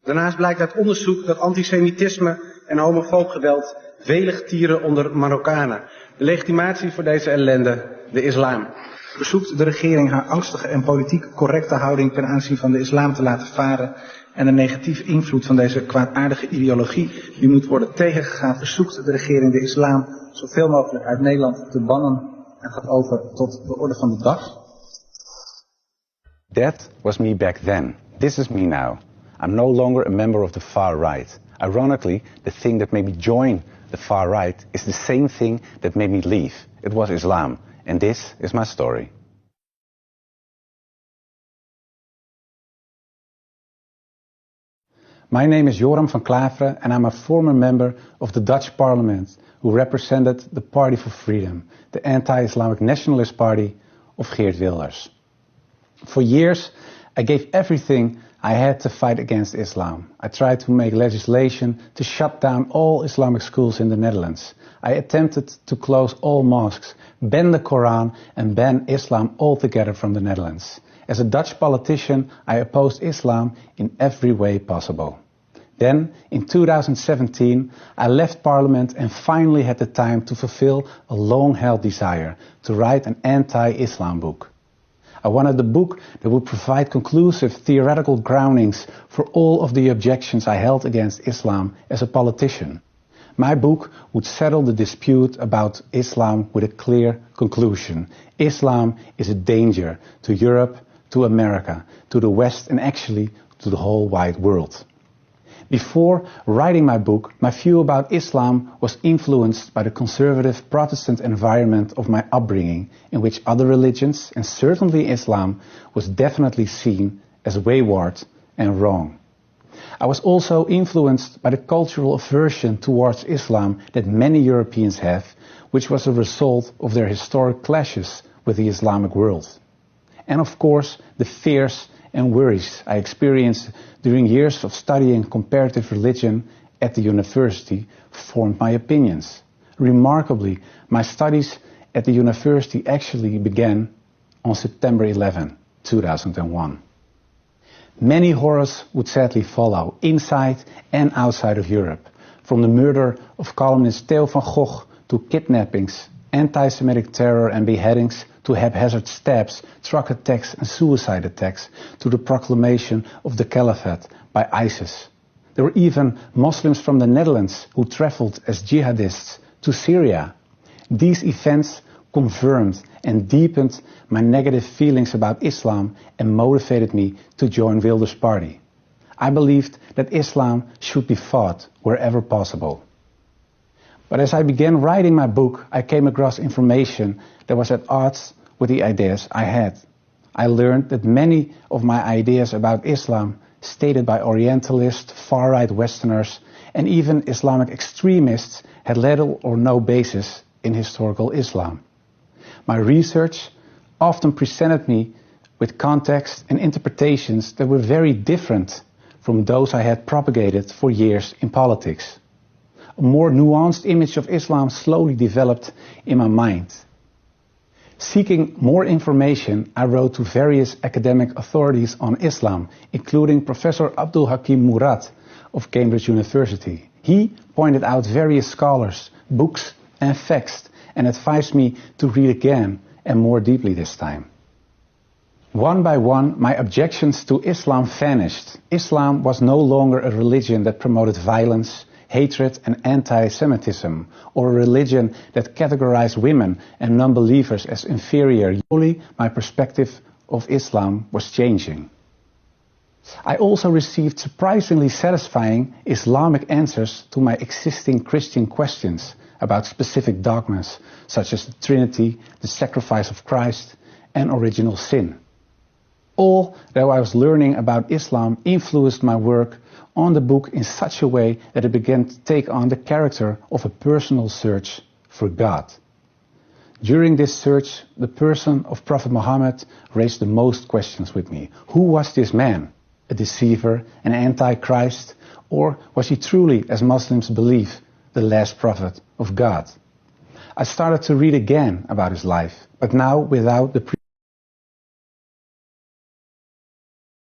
Daarnaast blijkt uit onderzoek dat antisemitisme en homofoob geweld velig tieren onder Marokkanen. De legitimatie voor deze ellende, de islam. Verzoekt de regering haar angstige en politiek correcte houding ten aanzien van de islam te laten varen en de negatieve invloed van deze kwaadaardige ideologie die moet worden tegengegaan, verzoekt de regering de islam zoveel mogelijk uit Nederland te bannen en gaat over tot de orde van de dag. That was me back then. This is me now. I'm no longer a member of the far right. Ironically, the thing that made me join the far right is the same thing that made me leave. It was Islam. And this is my story. My name is Joram van Klaveren and I'm a former member of the Dutch Parliament who represented the Party for Freedom, the anti-Islamic nationalist party of Geert Wilders. For years, I gave everything I had to fight against Islam. I tried to make legislation to shut down all Islamic schools in the Netherlands. I attempted to close all mosques, ban the Quran and ban Islam altogether from the Netherlands. As a Dutch politician, I opposed Islam in every way possible. Then, in 2017, I left Parliament and finally had the time to fulfill a long-held desire to write an anti-Islam book. I wanted a book that would provide conclusive theoretical groundings for all of the objections I held against Islam as a politician. My book would settle the dispute about Islam with a clear conclusion. Islam is a danger to Europe, to America, to the West and actually to the whole wide world. Before writing my book, my view about Islam was influenced by the conservative Protestant environment of my upbringing, in which other religions, and certainly Islam, was definitely seen as wayward and wrong. I was also influenced by the cultural aversion towards Islam that many Europeans have, which was a result of their historic clashes with the Islamic world. And of course, the fears and worries I experienced during years of studying comparative religion at the university formed my opinions. Remarkably, my studies at the university actually began on September 11, 2001. Many horrors would sadly follow, inside and outside of Europe, from the murder of columnist Theo van Gogh to kidnappings, anti-Semitic terror and beheadings, to haphazard stabs, truck attacks and suicide attacks, to the proclamation of the Caliphate by ISIS. There were even Muslims from the Netherlands who traveled as jihadists to Syria. These events confirmed and deepened my negative feelings about Islam and motivated me to join Wilders' party. I believed that Islam should be fought wherever possible. But as I began writing my book, I came across information that was at odds with the ideas I had. I learned that many of my ideas about Islam, stated by Orientalists, far-right Westerners, and even Islamic extremists, had little or no basis in historical Islam. My research often presented me with context and interpretations that were very different from those I had propagated for years in politics. A more nuanced image of Islam slowly developed in my mind. Seeking more information, I wrote to various academic authorities on Islam, including Professor Abdul Hakim Murad of Cambridge University. He pointed out various scholars, books and facts and advised me to read again and more deeply this time. One by one, my objections to Islam vanished. Islam was no longer a religion that promoted violence, hatred and anti-Semitism, or a religion that categorized women and non-believers as inferior. Slowly, my perspective of Islam was changing. I also received surprisingly satisfying Islamic answers to my existing Christian questions about specific dogmas, such as the Trinity, the sacrifice of Christ, and original sin. All that I was learning about Islam influenced my work on the book in such a way that it began to take on the character of a personal search for God. During this search, the person of Prophet Muhammad raised the most questions with me. Who was this man? A deceiver, an antichrist, or was he truly, as Muslims believe, the last prophet of God? I started to read again about his life, but now without the